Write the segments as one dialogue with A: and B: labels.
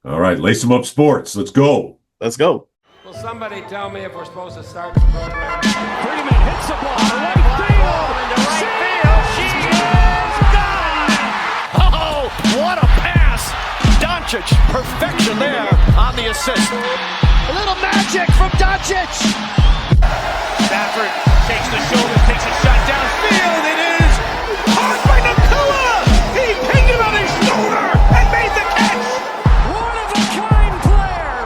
A: All right, lace them up sports. Let's go.
B: Let's go.
C: Will somebody tell me if we're supposed to start the program?
D: Freeman hits the ball to right field.
C: Into right field. She is gone.
D: Oh, what a pass. Doncic, perfection there on the assist. A little magic from Doncic.
E: Stafford takes the shoulder, takes a shot downfield. It is caught by Nakua. He picked him on his shoulder and made the catch.
F: One of a kind player.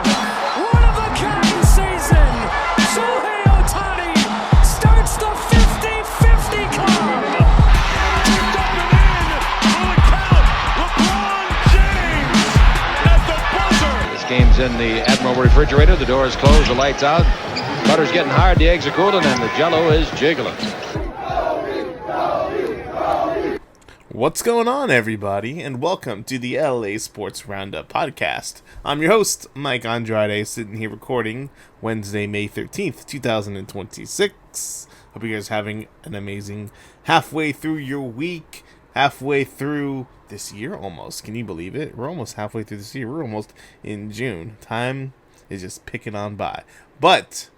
F: One of a kind season. Shohei Ohtani starts the 50-50 club.
E: Tipped up and in on the count. LeBron James at the buzzer.
G: This game's in the Admiral refrigerator. The door is closed, the lights out. Butter's getting hard, the eggs are cooling, and the jello is jiggling.
B: What's going on, everybody, and welcome to the LA Sports Roundup podcast. I'm your host, Mike Andrade, sitting here recording Wednesday, May 13th, 2026. Hope you guys are having an amazing halfway through your week, halfway through this year almost. Can you believe it? We're almost halfway through this year. We're almost in June. Time is just picking on by. But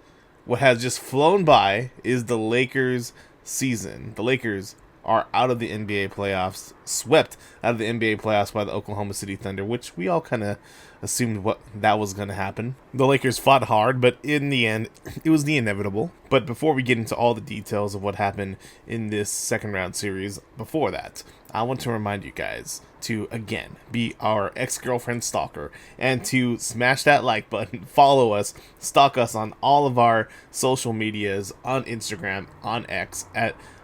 B: what has just flown by is the Lakers season. The Lakers are out of the NBA playoffs, swept out of the NBA playoffs by the Oklahoma City Thunder, which we all kind of assumed that was going to happen. The Lakers fought hard, but in the end, it was the inevitable. But before we get into all the details of what happened in this second round series, before that, I want to remind you guys to, again, be our ex-girlfriend stalker and to smash that like button, follow us, stalk us on all of our social medias, on Instagram, on X,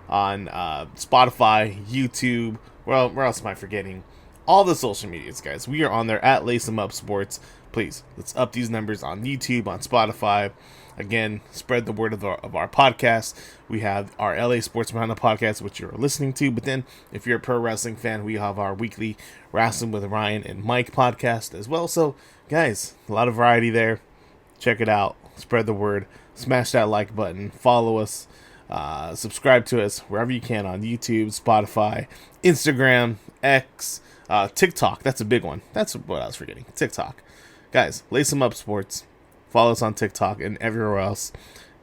B: on Spotify, YouTube. Well, where else am I forgetting? All the social medias, guys. We are on there at Lace 'em Up Sports. Please, let's up these numbers on YouTube, on Spotify. Again, spread the word of our podcast. We have our LA Sports Roundup podcast, which you're listening to. But then, if you're a pro wrestling fan, we have our weekly Wrestling with Ryan and Mike podcast as well. So, guys, a lot of variety there. Check it out. Spread the word. Smash that like button. Follow us. Subscribe to us wherever you can on YouTube, Spotify, Instagram, X, TikTok. That's a big one. That's what I was forgetting. TikTok. Guys, lace them up sports. Follow us on TikTok and everywhere else.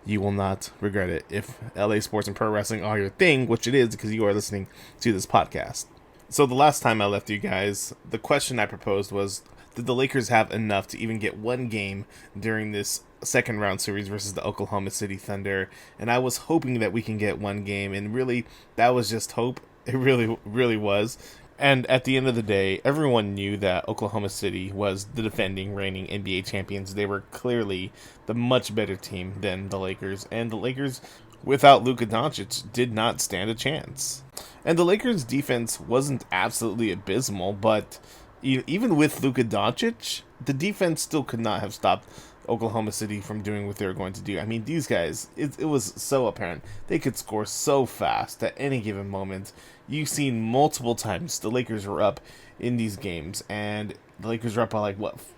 B: You will not regret it if LA sports and pro wrestling are your thing, which it is because you are listening to this podcast. So the last time I left you guys, the question I proposed was, did the Lakers have enough to even get one game during this second round series versus the Oklahoma City Thunder? And I was hoping that we can get one game, and really, that was just hope. It really, really was. And at the end of the day, everyone knew that Oklahoma City was the defending, reigning NBA champions. They were clearly the much better team than the Lakers. And the Lakers, without Luka Doncic, did not stand a chance. And the Lakers' defense wasn't absolutely abysmal, but even with Luka Doncic, the defense still could not have stopped Oklahoma City from doing what they were going to do. I mean, these guys, it was so apparent. They could score so fast at any given moment. You've seen multiple times the Lakers were up in these games, and the Lakers were up by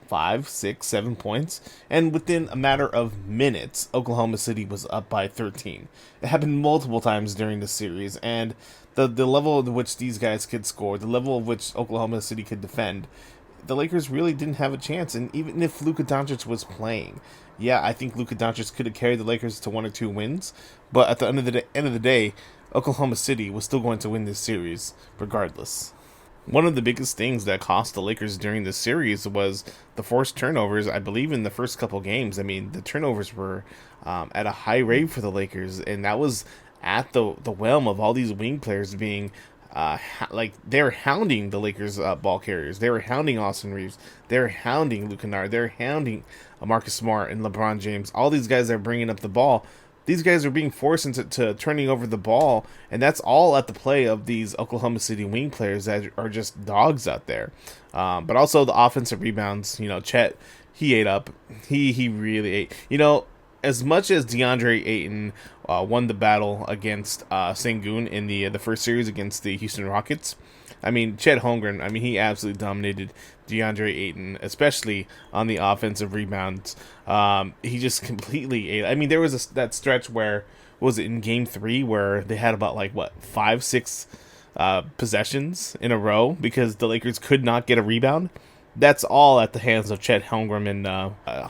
B: 5, 6, 7 points, and within a matter of minutes, Oklahoma City was up by 13. It happened multiple times during the series, and the level at which these guys could score, the level of which Oklahoma City could defend, the Lakers really didn't have a chance. And even if Luka Doncic was playing, yeah, I think Luka Doncic could have carried the Lakers to 1 or 2 wins, but at the end of the day, Oklahoma City was still going to win this series regardless. One of the biggest things that cost the Lakers during this series was the forced turnovers. I believe in the first couple games, I mean, the turnovers were at a high rate for the Lakers, and that was at the whim of all these wing players being they were hounding the Lakers ball carriers. They were hounding Austin Reeves. They were hounding Luke Kennard. They were hounding Marcus Smart and LeBron James. All these guys that are bringing up the ball. These guys are being forced into turning over the ball, and that's all at the play of these Oklahoma City wing players that are just dogs out there. But also the offensive rebounds. Chet, he ate up. He really ate. As much as DeAndre Ayton won the battle against Sengun in the first series against the Houston Rockets, I mean, Chet Holmgren, he absolutely dominated DeAndre Ayton, especially on the offensive rebounds. He just completely ate. I mean, there was that stretch where, was it in Game 3, where they had about 5, 6 possessions in a row because the Lakers could not get a rebound. that's all at the hands of Chet Holmgren and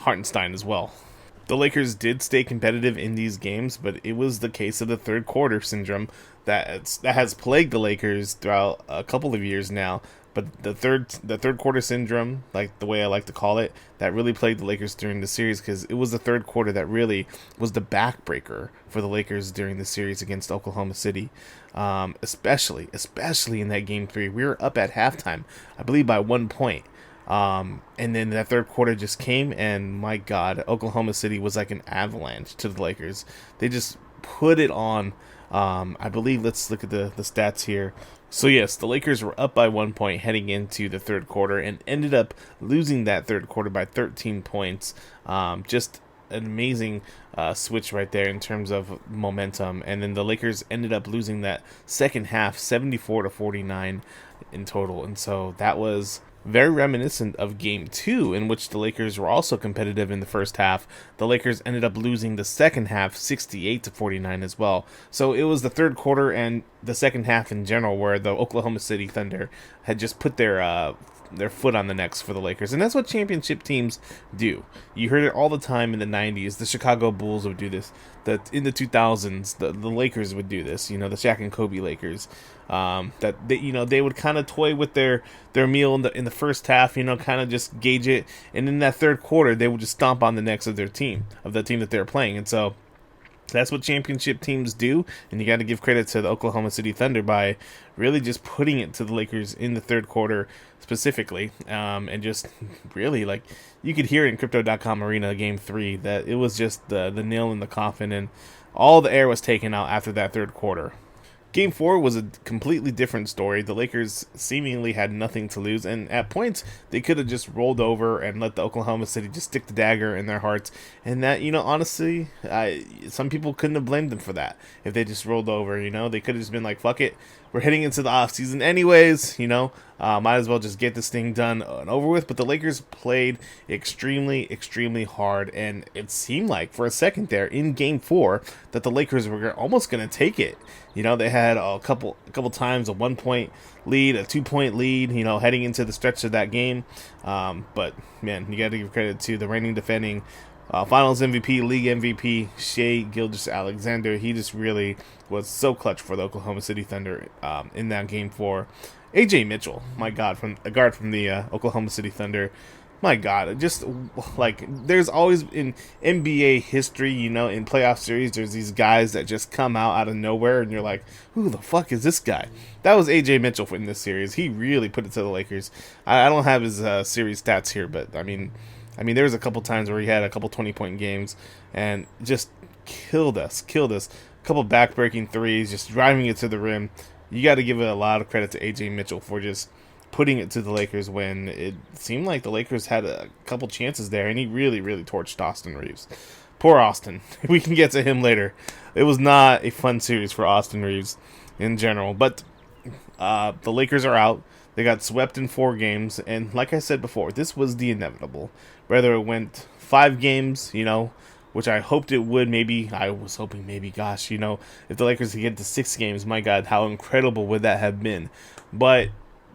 B: Hartenstein as well. The Lakers did stay competitive in these games, but it was the case of the third quarter syndrome that has plagued the Lakers throughout a couple of years now. But the third quarter syndrome, like the way I like to call it, that really plagued the Lakers during the series, because it was the third quarter that really was the backbreaker for the Lakers during the series against Oklahoma City, especially in that game 3. We were up at halftime, I believe by 1 point. And then that third quarter just came, and my God, Oklahoma City was like an avalanche to the Lakers. They just put it on. I believe, let's look at the stats here. So yes, the Lakers were up by 1 point heading into the third quarter and ended up losing that third quarter by 13 points. Just an amazing switch right there in terms of momentum. And then the Lakers ended up losing that second half 74-49 in total. And so that was very reminiscent of Game 2, in which the Lakers were also competitive in the first half. The Lakers ended up losing the second half 68-49 as well. So it was the third quarter and the second half in general where the Oklahoma City Thunder had just put their foot on the necks for the Lakers. And that's what championship teams do. You heard it all the time in the 90s. The Chicago Bulls would do this. In the 2000s, the Lakers would do this. The Shaq and Kobe Lakers. That they would kind of toy with their meal in the first half, kind of just gauge it, and in that third quarter they would just stomp on the necks of the team that they're playing. And so that's what championship teams do, and you got to give credit to the Oklahoma City Thunder by really just putting it to the Lakers in the third quarter specifically, and just really, like, you could hear it in Crypto.com Arena Game 3 that it was just the nail in the coffin, and all the air was taken out after that third quarter. Game 4 was a completely different story. The Lakers seemingly had nothing to lose, and at points, they could have just rolled over and let the Oklahoma City just stick the dagger in their hearts. And that, honestly, some people couldn't have blamed them for that if they just rolled over. They could have just been like, fuck it, we're heading into the offseason anyways, might as well just get this thing done and over with. But the Lakers played extremely, extremely hard, and it seemed like for a second there in Game 4 that the Lakers were almost going to take it. They had a couple times a 1 point lead, a 2 point lead, heading into the stretch of that game. But man, you got to give credit to the reigning defending Finals MVP, League MVP, Shai Gilgeous-Alexander. He just really was so clutch for the Oklahoma City Thunder in that Game 4. AJ Mitchell, my God, from a guard from the Oklahoma City Thunder. My God, just like there's always in NBA history, in playoff series, there's these guys that just come out of nowhere, and you're like, who the fuck is this guy? That was AJ Mitchell in this series. He really put it to the Lakers. I don't have his series stats here, but I mean, there was a couple times where he had a couple 20-point games and just killed us. A couple back-breaking threes, just driving it to the rim. You got to give it a lot of credit to AJ Mitchell for just putting it to the Lakers when it seemed like the Lakers had a couple chances there, and he really, really torched Austin Reeves. Poor Austin. We can get to him later. It was not a fun series for Austin Reeves in general, but the Lakers are out. They got swept in 4 games, and like I said before, this was the inevitable. Whether it went 5 games, which I hoped it would, I was hoping gosh, if the Lakers could get to 6 games, my God, how incredible would that have been? But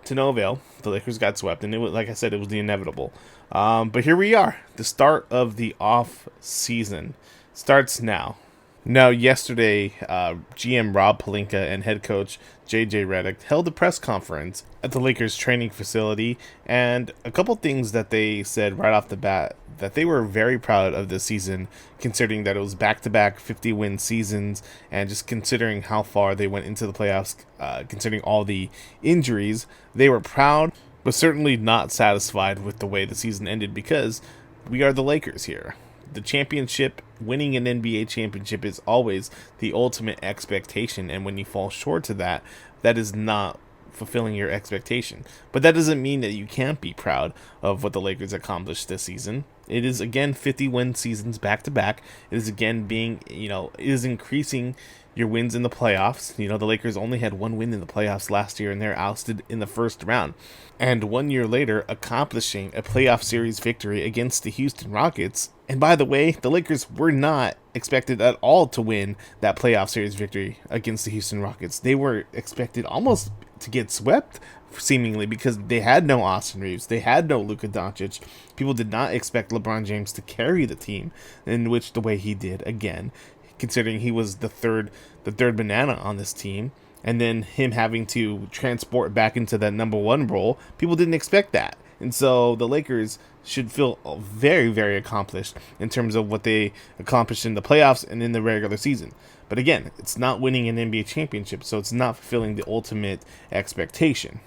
B: to no avail, the Lakers got swept, and it was, like I said, it was the inevitable. But here we are. The start of the off season starts now. Now, yesterday, GM Rob Pelinka and head coach JJ Redick held a press conference at the Lakers training facility, and a couple things that they said right off the bat that they were very proud of this season, considering that it was back-to-back 50-win seasons, and just considering how far they went into the playoffs, considering all the injuries. They were proud, but certainly not satisfied with the way the season ended, because we are the Lakers here. The championship, winning an NBA championship, is always the ultimate expectation, and when you fall short to that, that is not fulfilling your expectation. But that doesn't mean that you can't be proud of what the Lakers accomplished this season. It is again 50-win seasons back to back. It is again being, it is increasing your wins in the playoffs. The Lakers only had 1 win in the playoffs last year, and they're ousted in the first round. And 1 year later, accomplishing a playoff series victory against the Houston Rockets. And by the way, the Lakers were not expected at all to win that playoff series victory against the Houston Rockets. They were expected almost to get swept, seemingly, because they had no Austin Reeves, they had no Luka Doncic. People did not expect LeBron James to carry the team in which the way he did, again, considering he was the third banana on this team, and then him having to transport back into that number one role. People didn't expect that. And so the Lakers should feel very, very accomplished in terms of what they accomplished in the playoffs and in the regular season. But again, it's not winning an NBA championship, so it's not fulfilling the ultimate expectation.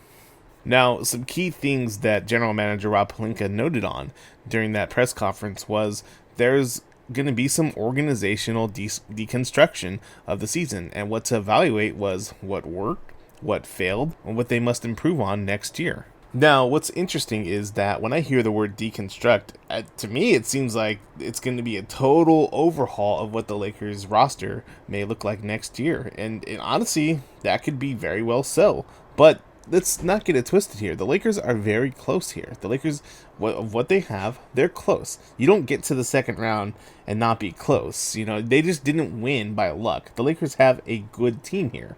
B: Now, some key things that General Manager Rob Pelinka noted on during that press conference was there's going to be some organizational deconstruction of the season, and what to evaluate was what worked, what failed, and what they must improve on next year. Now, what's interesting is that when I hear the word deconstruct, to me it seems like it's going to be a total overhaul of what the Lakers roster may look like next year, and honestly, that could be very well so. But let's not get it twisted here. The Lakers are very close here. The Lakers, what they have, they're close. You don't get to the second round and not be close. You know, they just didn't win by luck. The Lakers have a good team here.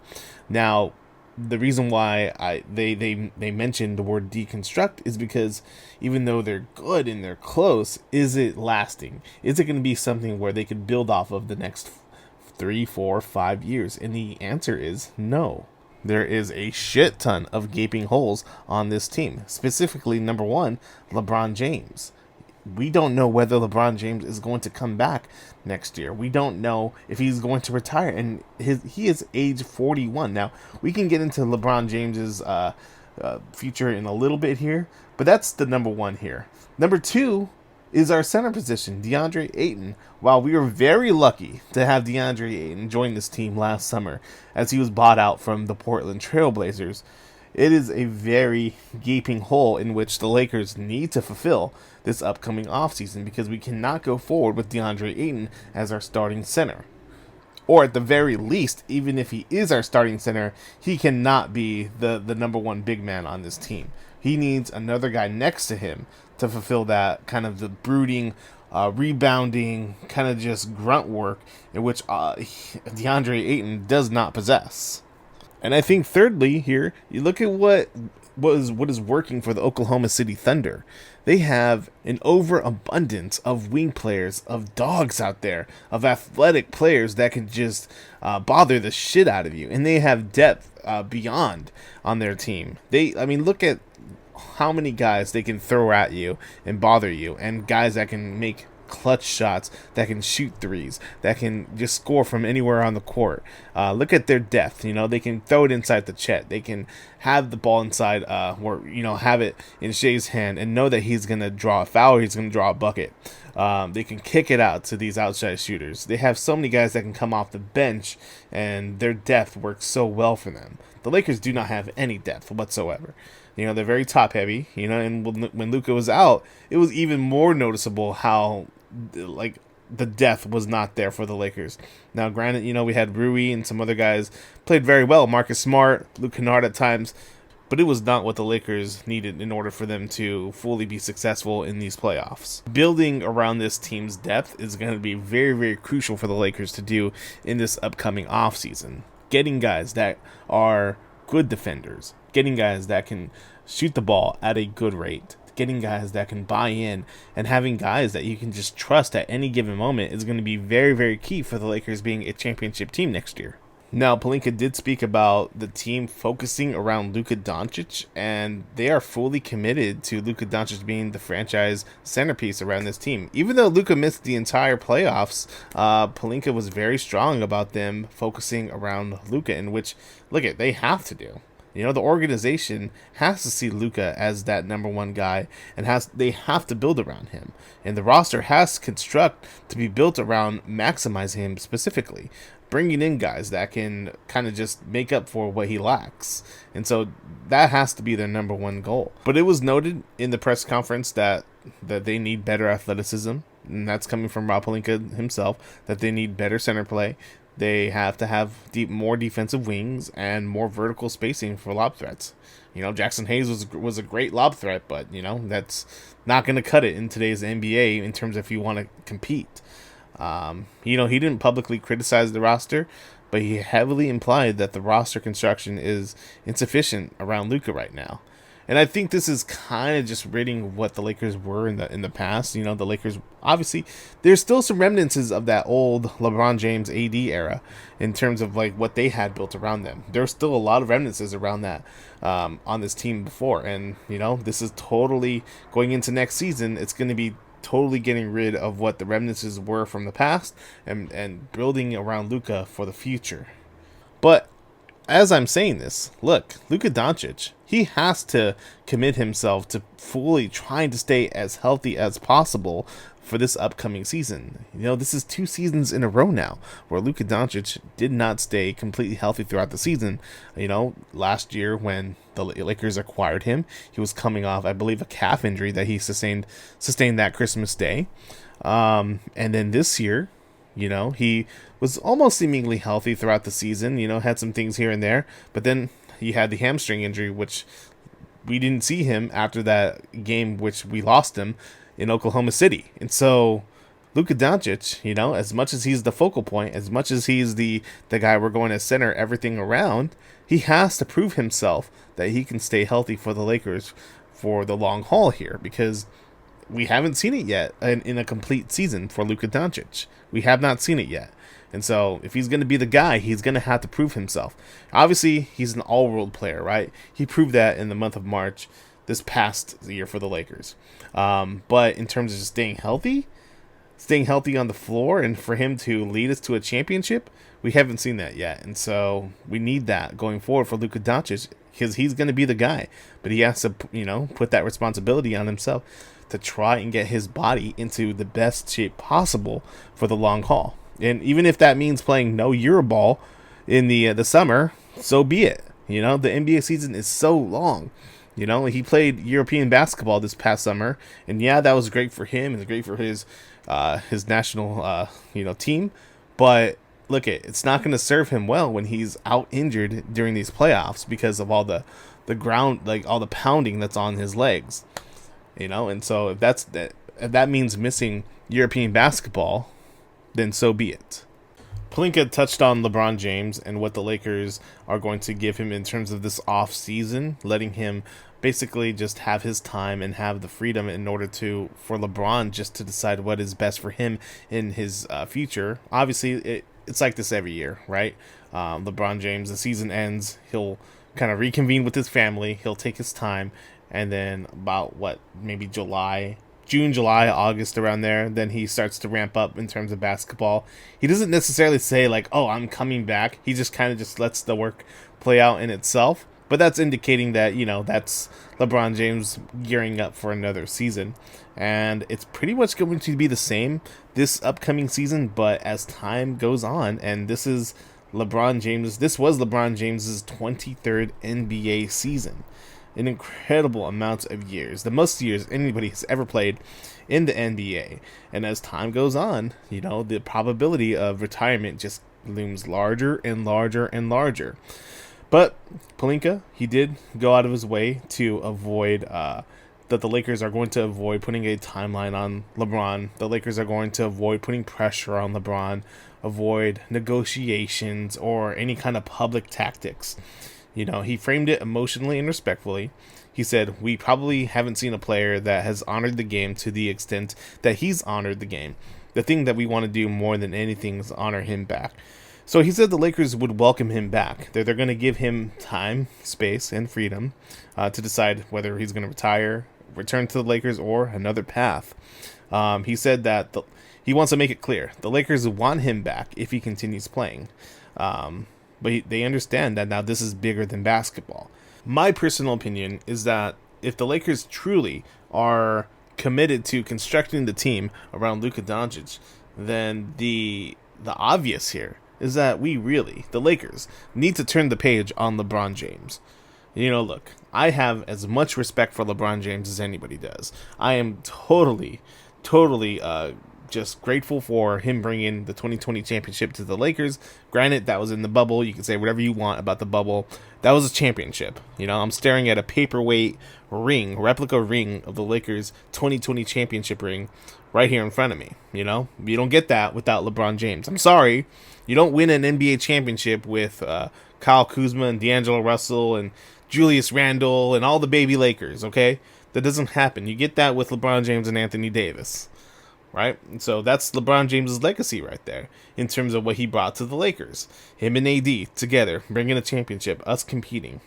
B: Now, the reason why they mentioned the word deconstruct is because even though they're good and they're close, is it lasting? Is it going to be something where they could build off of the next 3, 4, 5 years? And the answer is no. There is a shit ton of gaping holes on this team. Specifically, number one, LeBron James. We don't know whether LeBron James is going to come back next year. We don't know if he's going to retire, and he is age 41. Now, we can get into LeBron James's future in a little bit here, but that's the number one here. Number two is our center position, DeAndre Ayton. While we were very lucky to have DeAndre Ayton join this team last summer as he was bought out from the Portland Trail Blazers, it is a very gaping hole in which the Lakers need to fulfill this upcoming offseason, because we cannot go forward with DeAndre Ayton as our starting center. Or at the very least, even if he is our starting center, he cannot be the number one big man on this team. He needs another guy next to him to fulfill that kind of the brooding, rebounding, kind of just grunt work in which DeAndre Ayton does not possess. And I think thirdly here, you look at what is working for the Oklahoma City Thunder. They have an overabundance of wing players, of dogs out there, of athletic players that can just bother the shit out of you. And they have depth beyond on their team. Look at how many guys they can throw at you and bother you, and guys that can make clutch shots, that can shoot threes, that can just score from anywhere on the court. Look at their depth. They can throw it inside the Chet. They can have the ball inside, have it in Shea's hand and know that he's going to draw a foul or he's going to draw a bucket. They can kick it out to these outside shooters. They have so many guys that can come off the bench, and their depth works so well for them. The Lakers do not have any depth whatsoever. They're very top heavy, and when Luka was out, it was even more noticeable how, the depth was not there for the Lakers. Now, granted, we had Rui and some other guys played very well, Marcus Smart, Luke Kennard at times, but it was not what the Lakers needed in order for them to fully be successful in these playoffs. Building around this team's depth is going to be very, very crucial for the Lakers to do in this upcoming offseason. Getting guys that are good defenders, getting guys that can shoot the ball at a good rate, getting guys that can buy in, and having guys that you can just trust at any given moment is going to be very, very key for the Lakers being a championship team next year. Now, Pelinka did speak about the team focusing around Luka Doncic, and they are fully committed to Luka Doncic being the franchise centerpiece around this team. Even though Luka missed the entire playoffs, Pelinka was very strong about them focusing around Luka, in which, they have to do. The organization has to see Luka as that number one guy, and they have to build around him. And the roster has to construct to be built around maximizing him specifically, bringing in guys that can kind of just make up for what he lacks. And so that has to be their number one goal. But it was noted in the press conference that they need better athleticism, and that's coming from Rob Pelinka himself, that they need better center play. They have to have more defensive wings and more vertical spacing for lob threats. Jackson Hayes was a great lob threat, but, that's not going to cut it in today's NBA in terms of if you want to compete. He didn't publicly criticize the roster, but he heavily implied that the roster construction is insufficient around Luka right now. And I think this is kind of just ridding what the Lakers were in the past. You know, the Lakers, obviously, there's still some remnants of that old LeBron James AD era in terms of like what they had built around them. There's still a lot of remnants around that on this team before. And, you know, this is totally going into next season. It's going to be totally getting rid of what the remnants were from the past and building around Luka for the future. But as I'm saying this, look, Luka Doncic, he has to commit himself to fully trying to stay as healthy as possible for this upcoming season. You know, this is 2 seasons in a row now where Luka Doncic did not stay completely healthy throughout the season. You know, last year when the Lakers acquired him, he was coming off, I believe, a calf injury that he sustained that Christmas Day. And then this year, you know, he was almost seemingly healthy throughout the season, you know, had some things here and there, but then he had the hamstring injury, which we didn't see him after that game, which we lost him in Oklahoma City. And so Luka Doncic, you know, as much as he's the focal point, as much as he's the guy we're going to center everything around, he has to prove himself that he can stay healthy for the Lakers for the long haul here, because we haven't seen it yet in a complete season for Luka Doncic. We have not seen it yet. And so if he's going to be the guy, he's going to have to prove himself. Obviously, he's an all-world player, right? He proved that in the month of March this past year for the Lakers. But in terms of just staying healthy on the floor and for him to lead us to a championship, we haven't seen that yet. And so we need that going forward for Luka Doncic, because he's going to be the guy. But he has to, you know, put that responsibility on himself to try and get his body into the best shape possible for the long haul. And even if that means playing no Euroball in the summer, so be it. You know, the NBA season is so long. You know, he played European basketball this past summer, and yeah, that was great for him and great for his national team. But look, it's not going to serve him well when he's out injured during these playoffs because of all the ground, like all the pounding that's on his legs. You know, and so if that means missing European basketball, then so be it. Pelinka touched on LeBron James and what the Lakers are going to give him in terms of this off season, letting him basically just have his time and have the freedom in order for LeBron just to decide what is best for him in his future. Obviously, it's like this every year, right? LeBron James, the season ends, he'll kind of reconvene with his family, he'll take his time, and then about maybe June, July, August, around there, then he starts to ramp up in terms of basketball. He doesn't necessarily say like, oh, I'm coming back. He just kind of just lets the work play out in itself. But that's indicating that, you know, that's LeBron James gearing up for another season. And it's pretty much going to be the same this upcoming season, but as time goes on, and this was LeBron James's 23rd NBA season. An incredible amount of years, the most years anybody has ever played in the NBA. And as time goes on, you know, the probability of retirement just looms larger and larger and larger. But Pelinka, he did go out of his way to avoid that the Lakers are going to avoid putting a timeline on LeBron. The Lakers are going to avoid putting pressure on LeBron, avoid negotiations or any kind of public tactics. You know, he framed it emotionally and respectfully. He said, we probably haven't seen a player that has honored the game to the extent that he's honored the game. The thing that we want to do more than anything is honor him back. So he said the Lakers would welcome him back. They're going to give him time, space, and freedom to decide whether he's going to retire, return to the Lakers, or another path. He said that he wants to make it clear. The Lakers want him back if he continues playing. But they understand that now this is bigger than basketball. My personal opinion is that if the Lakers truly are committed to constructing the team around Luka Doncic, then the obvious here is that the Lakers, need to turn the page on LeBron James. You know, look, I have as much respect for LeBron James as anybody does. I am totally just grateful for him bringing the 2020 championship to the Lakers. Granted, that was in the bubble. You can say whatever you want about the bubble. That was a championship. I'm staring at a paperweight replica ring of the Lakers 2020 championship ring right here in front of me. You don't get that without LeBron James. I'm sorry. You don't win an NBA championship with Kyle Kuzma and D'Angelo Russell and Julius Randle and all the baby Lakers, okay? That doesn't happen. You get that with LeBron James and Anthony Davis, right? And so that's LeBron James's legacy right there in terms of what he brought to the Lakers. Him and AD together, bringing a championship, us competing,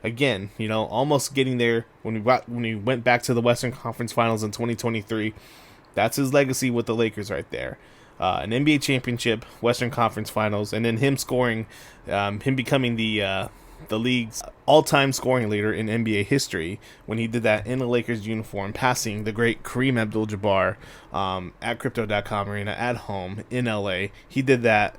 B: Again, almost getting there when we went back to the Western Conference Finals in 2023. That's his legacy with the Lakers right there. An NBA championship, Western Conference Finals, and then him scoring, him becoming the league's all-time scoring leader in NBA history when he did that in a Lakers uniform, passing the great Kareem Abdul-Jabbar at Crypto.com Arena at home in LA. He did that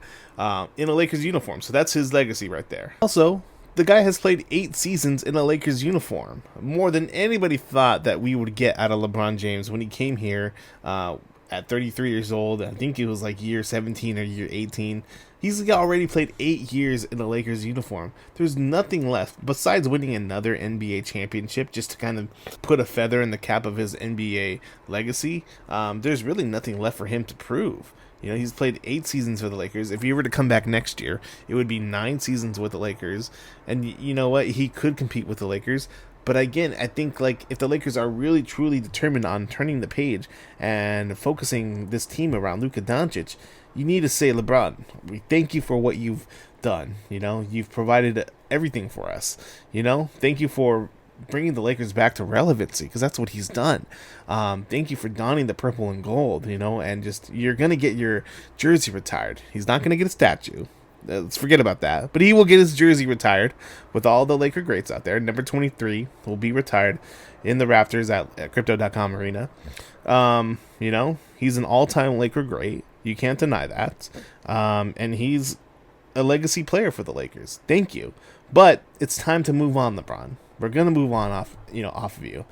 B: in a Lakers uniform, so that's his legacy right there. Also, the guy has played 8 seasons in a Lakers uniform, more than anybody thought that we would get out of LeBron James when he came here at 33 years old. I think it was like year 17 or year 18. He's already played 8 years in a Lakers uniform. There's nothing left besides winning another NBA championship just to kind of put a feather in the cap of his NBA legacy. There's really nothing left for him to prove. He's played 8 seasons for the Lakers. If he were to come back next year, it would be 9 seasons with the Lakers. And you know what? He could compete with the Lakers. But again, I think if the Lakers are really truly determined on turning the page and focusing this team around Luka Doncic, you need to say, LeBron, we thank you for what you've done. You've provided everything for us. Thank you for bringing the Lakers back to relevancy, because that's what he's done. Thank you for donning the purple and gold, and just, you're going to get your jersey retired. He's not going to get a statue. Let's forget about that. But he will get his jersey retired with all the Laker greats out there. Number 23 will be retired in the rafters at Crypto.com Arena. He's an all-time Laker great. You can't deny that. And he's a legacy player for the Lakers. Thank you. But it's time to move on, LeBron. We're going to move on off of you.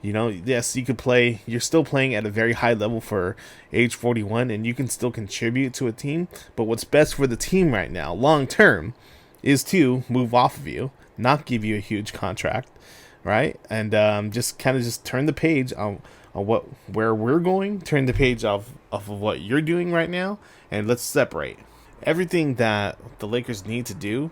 B: Yes, you could play. You're still playing at a very high level for age 41, and you can still contribute to a team. But what's best for the team right now, long term, is to move off of you, not give you a huge contract, right? And just turn the page on where we're going. Turn the page off of what you're doing right now, and let's separate. Everything that the Lakers need to do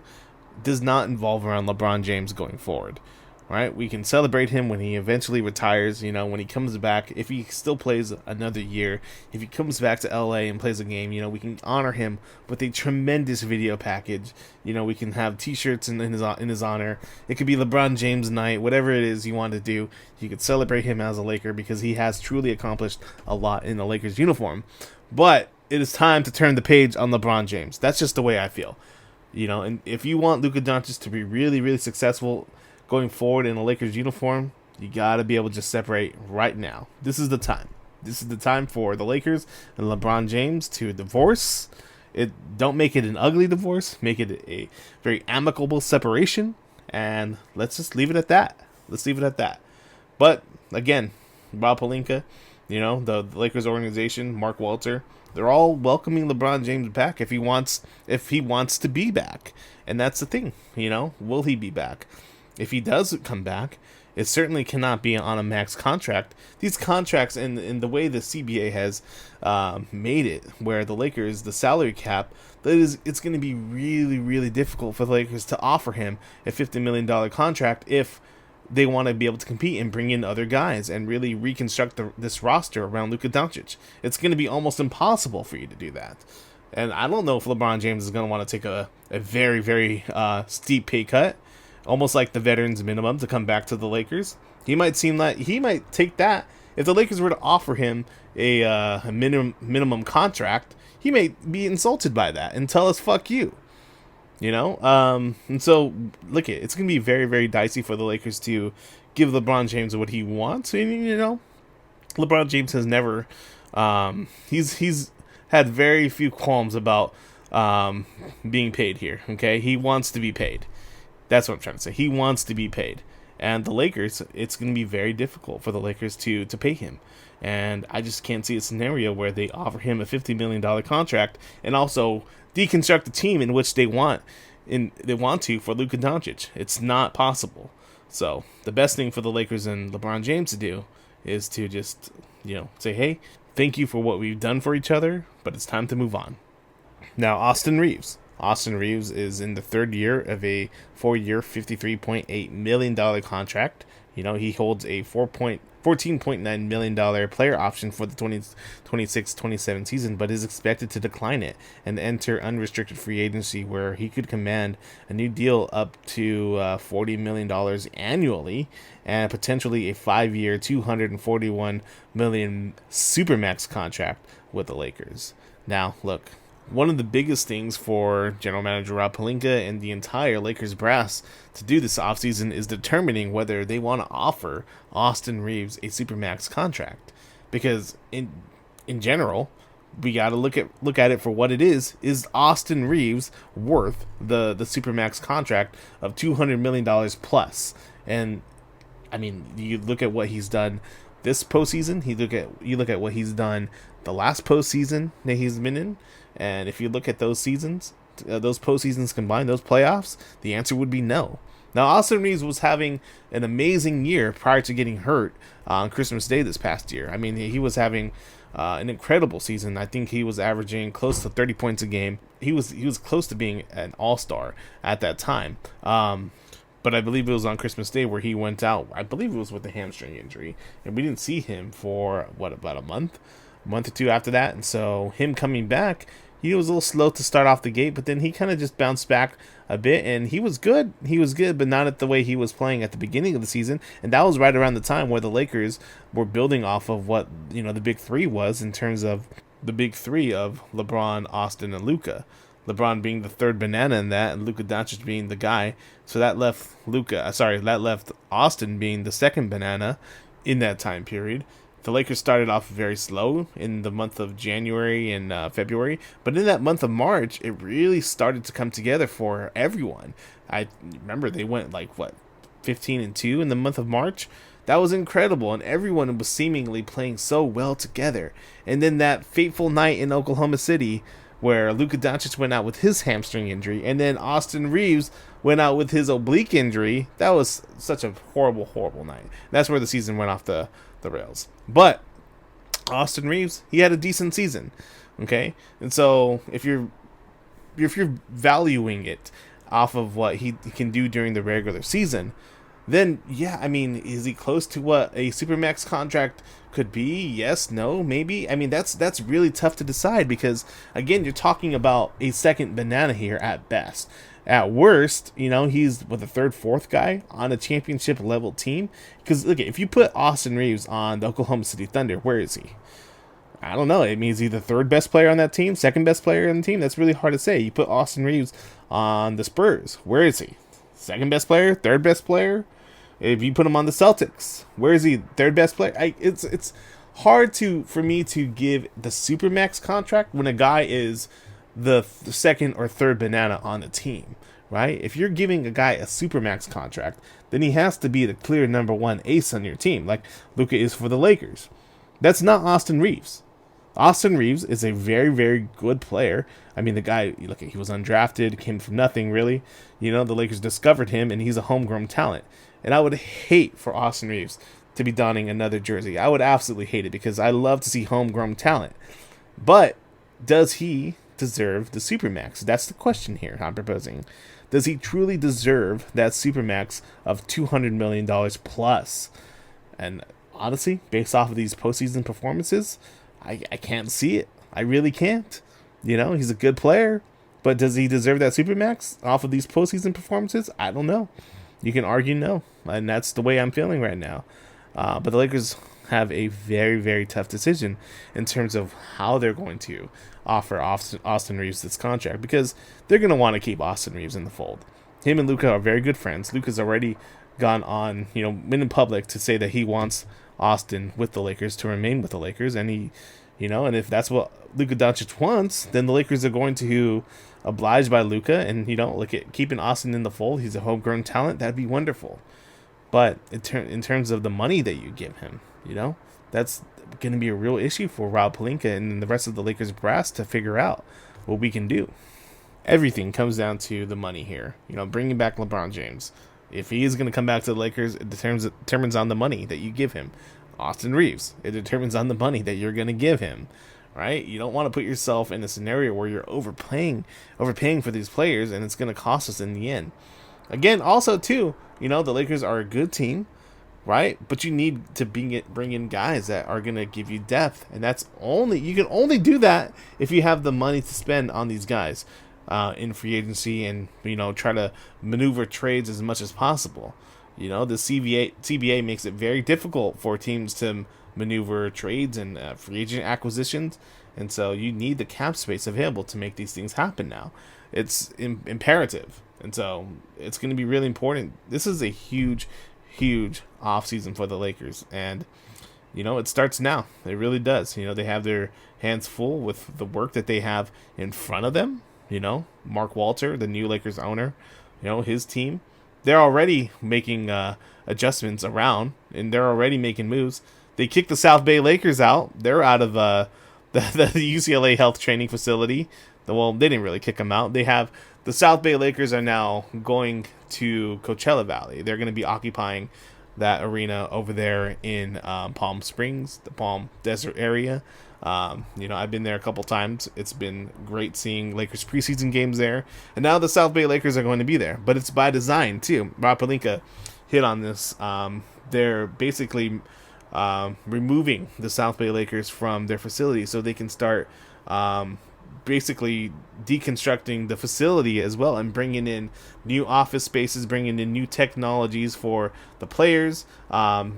B: does not involve around LeBron James going forward. Right, we can celebrate him when he eventually retires. When he comes back, if he still plays another year, if he comes back to LA and plays a game, we can honor him with a tremendous video package. We can have T-shirts in his honor. It could be LeBron James night, whatever it is you want to do. You could celebrate him as a Laker because he has truly accomplished a lot in the Lakers uniform. But it is time to turn the page on LeBron James. That's just the way I feel. And if you want Luka Doncic to be really, really successful going forward in a Lakers uniform, you got to be able to just separate right now. This is the time. This is the time for the Lakers and LeBron James to divorce. Don't make it an ugly divorce. Make it a very amicable separation. And let's just leave it at that. But, again, Rob Pelinka, the Lakers organization, Mark Walter, they're all welcoming LeBron James back if he wants to be back. And that's the thing, will he be back? If he does come back, it certainly cannot be on a max contract. These contracts, in the way the CBA has made it, where the Lakers, the salary cap, it's going to be really, really difficult for the Lakers to offer him a $50 million contract if they want to be able to compete and bring in other guys and really reconstruct this roster around Luka Doncic. It's going to be almost impossible for you to do that. And I don't know if LeBron James is going to want to take a very, very steep pay cut, almost like the veterans minimum, to come back to the Lakers. He might take that. If the Lakers were to offer him a minimum contract, he may be insulted by that and tell us fuck you. And so look, it's gonna be very, very dicey for the Lakers to give LeBron James what he wants. And LeBron James has never he's had very few qualms about being paid here. Okay, he wants to be paid. That's what I'm trying to say. He wants to be paid. And the Lakers, it's going to be very difficult for the Lakers to pay him. And I just can't see a scenario where they offer him a $50 million contract and also deconstruct the team in which they want to for Luka Doncic. It's not possible. So the best thing for the Lakers and LeBron James to do is to just, say, hey, thank you for what we've done for each other, but it's time to move on. Now, Austin Reeves. Austin Reeves is in the third year of a 4-year, $53.8 million contract. He holds a $14.9 million player option for the 2026-27 season, but is expected to decline it and enter unrestricted free agency, where he could command a new deal up to $40 million annually and potentially a 5-year, $241 million Supermax contract with the Lakers. Now, look, one of the biggest things for General Manager Rob Pelinka and the entire Lakers brass to do this offseason is determining whether they want to offer Austin Reeves a Supermax contract. Because in general, we got to look at it for what it is. Is Austin Reeves worth the Supermax contract of $200 million plus? And I mean, you look at what he's done this postseason. You look at what he's done the last postseason that he's been in. And if you look at those seasons, those postseasons combined, those playoffs, the answer would be no. Now, Austin Reeves was having an amazing year prior to getting hurt on Christmas Day this past year. I mean, he was having an incredible season. I think he was averaging close to 30 points a game. He was close to being an all-star at that time. But I believe it was on Christmas Day where he went out. I believe it was with a hamstring injury. And we didn't see him for, about a month or two after that. And so him coming back, he was a little slow to start off the gate, but then he kind of just bounced back a bit, and he was good. He was good, but not at the way he was playing at the beginning of the season. And that was right around the time where the Lakers were building off of what, the big three was, in terms of the big three of LeBron, Austin, and Luka. LeBron being the third banana in that, and Luka Doncic being the guy. So that left Austin being the second banana in that time period. The Lakers started off very slow in the month of January and February, but in that month of March, it really started to come together for everyone. I remember they went 15-2 in the month of March. That was incredible, and everyone was seemingly playing so well together. And then that fateful night in Oklahoma City, where Luka Doncic went out with his hamstring injury, and then Austin Reeves went out with his oblique injury. That was such a horrible, horrible night. That's where the season went off the rails. But Austin Reeves, he had a decent season, okay? And so if you're valuing it off of what he can do during the regular season, then yeah, I mean, is he close to what a Supermax contract could be? Yes, no, maybe. I mean, that's really tough to decide, because again, you're talking about a second banana here at best. At worst, he's with a third, fourth guy on a championship level team. Because look, if you put Austin Reeves on the Oklahoma City Thunder, where is he? I don't know. It means he's the third best player on that team, second best player on the team. That's really hard to say. You put Austin Reeves on the Spurs, where is he? Second best player, third best player. If you put him on the Celtics, where is he? Third best player. It's hard for me to give the Supermax contract when a guy is the second or third banana on the team, right? If you're giving a guy a Supermax contract, then he has to be the clear number one ace on your team, like Luka is for the Lakers. That's not Austin Reeves. Austin Reeves is a very, very good player. I mean, the guy, look, he was undrafted, came from nothing, really. The Lakers discovered him, and he's a homegrown talent. And I would hate for Austin Reeves to be donning another jersey. I would absolutely hate it, because I love to see homegrown talent. But does he deserve the Supermax? That's the question here I'm proposing. Does he truly deserve that Supermax of $200 million plus? And honestly, based off of these postseason performances, I can't see it. I really can't. He's a good player, but does he deserve that Supermax off of these postseason performances? I don't know. You can argue no, and that's the way I'm feeling right now. But the Lakers have a very, very tough decision in terms of how they're going to offer Austin Reeves this contract, because they're going to want to keep Austin Reeves in the fold. Him and Luka are very good friends. Luka's already gone on, been in public to say that he wants Austin with the Lakers, to remain with the Lakers, and he, and if that's what Luka Doncic wants, then the Lakers are going to oblige by Luka, and look at keeping Austin in the fold. He's a homegrown talent. That'd be wonderful. But in terms of the money that you give him, that's going to be a real issue for Rob Pelinka and the rest of the Lakers brass to figure out what we can do. Everything comes down to the money here. Bringing back LeBron James. If he is going to come back to the Lakers, it determines on the money that you give him. Austin Reeves, it determines on the money that you're going to give him, right? You don't want to put yourself in a scenario where you're overpaying for these players, and it's going to cost us in the end. Again, also too, the Lakers are a good team, right? But you need to bring in guys that are going to give you depth, and you can only do that if you have the money to spend on these guys in free agency, and try to maneuver trades as much as possible. The CBA makes it very difficult for teams to maneuver trades and free agent acquisitions, and so you need the cap space available to make these things happen now. It's imperative, and so it's going to be really important. This is a huge offseason for the Lakers, and it starts now. It really does. They have their hands full with the work that they have in front of them. Mark Walter, the new Lakers owner, his team, they're already making adjustments around, and they're already making moves. They kicked the South Bay Lakers out. They're out of the UCLA health training facility. Well, they didn't really kick them out. They have the South Bay Lakers are now going to Coachella Valley. They're going to be occupying that arena over there in Palm Springs, the Palm Desert area. I've been there a couple times. It's been great seeing Lakers preseason games there. And now the South Bay Lakers are going to be there. But it's by design, too. Rob Pelinka hit on this. They're basically removing the South Bay Lakers from their facility so they can start basically deconstructing the facility as well, and bringing in new office spaces, bringing in new technologies for the players,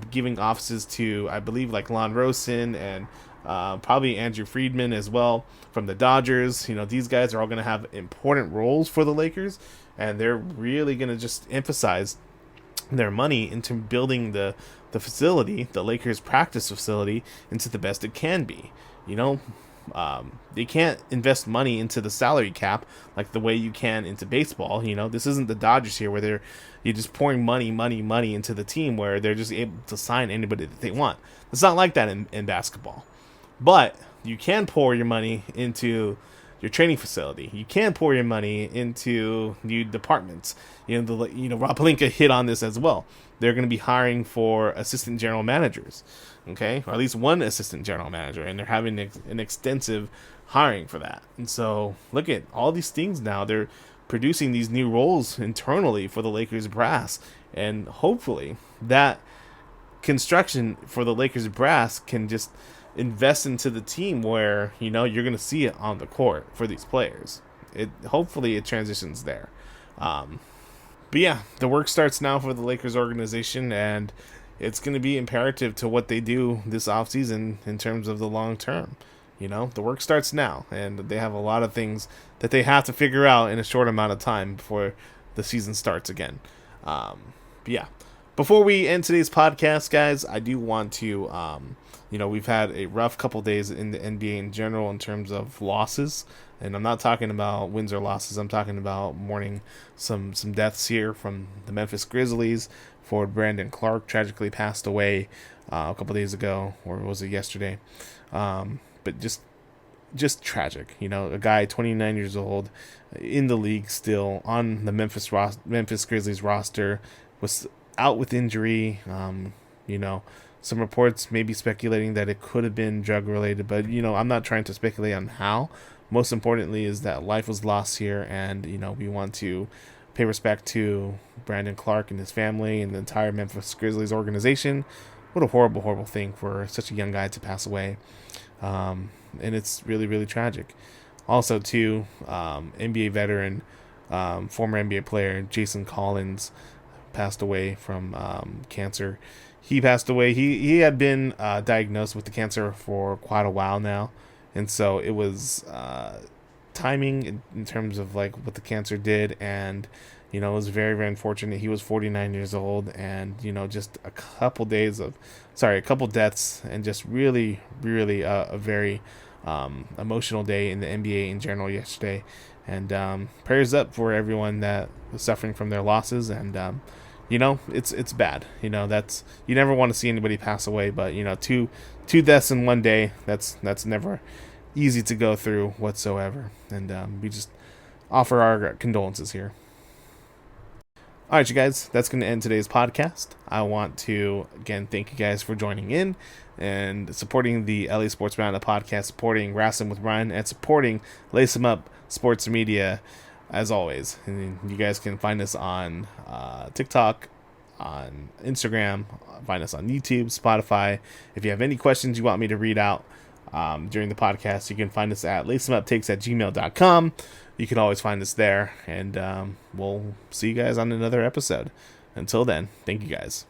B: giving offices to, I believe, like Lon Rosen and probably Andrew Friedman as well from the Dodgers. These guys are all going to have important roles for the Lakers, and they're really going to just emphasize their money into building the facility, the Lakers practice facility, into the best it can be. They can't invest money into the salary cap like the way you can into baseball. This isn't the Dodgers here where you're just pouring money into the team where they're just able to sign anybody that they want. It's not like that in basketball. But you can pour your money into your training facility. You can pour your money into new departments. Rob Pelinka hit on this as well. They're going to be hiring for assistant general managers, okay, or at least one assistant general manager, and they're having an extensive hiring for that. And so look at all these things now. They're producing these new roles internally for the Lakers brass, and hopefully that construction for the Lakers brass can just invest into the team where you're going to see it on the court for these players. Hopefully it transitions there. But yeah, the work starts now for the Lakers organization, and it's going to be imperative to what they do this offseason in terms of the long term. The work starts now, and they have a lot of things that they have to figure out in a short amount of time before the season starts again. But yeah, before we end today's podcast, guys, I do want to, we've had a rough couple days in the NBA in general in terms of losses. And I'm not talking about wins or losses. I'm talking about mourning some deaths here from the Memphis Grizzlies. Forward Brandon Clark tragically passed away a couple days ago, or was it yesterday? But just tragic. A guy 29 years old in the league still on the Memphis Grizzlies roster was out with injury. Some reports may be speculating that it could have been drug related, but I'm not trying to speculate on how. Most importantly is that life was lost here, and we want to pay respect to Brandon Clark and his family and the entire Memphis Grizzlies organization. What a horrible, horrible thing for such a young guy to pass away, and it's really, really tragic. Also, too, NBA veteran, former NBA player Jason Collins passed away from cancer. He passed away. He had been diagnosed with the cancer for quite a while now. And so it was timing in terms of like what the cancer did, and it was very, very unfortunate. He was 49 years old, and just a couple deaths, and just really, really a very emotional day in the NBA in general yesterday. And prayers up for everyone that was suffering from their losses, and it's bad. That's, you never want to see anybody pass away, but two deaths in one day, that's never easy to go through whatsoever. And we just offer our condolences here. All right, you guys, that's going to end today's podcast. I want to, again, thank you guys for joining in and supporting the LA Sports Roundup podcast, supporting Wrestling with Ryan, and supporting Lace 'em Up Sports Media, as always. And you guys can find us on TikTok, on Instagram, find us on YouTube, Spotify. If you have any questions you want me to read out during the podcast, you can find us at laceemuptakes@gmail.com. You can always find us there, and we'll see you guys on another episode. Until then, thank you guys.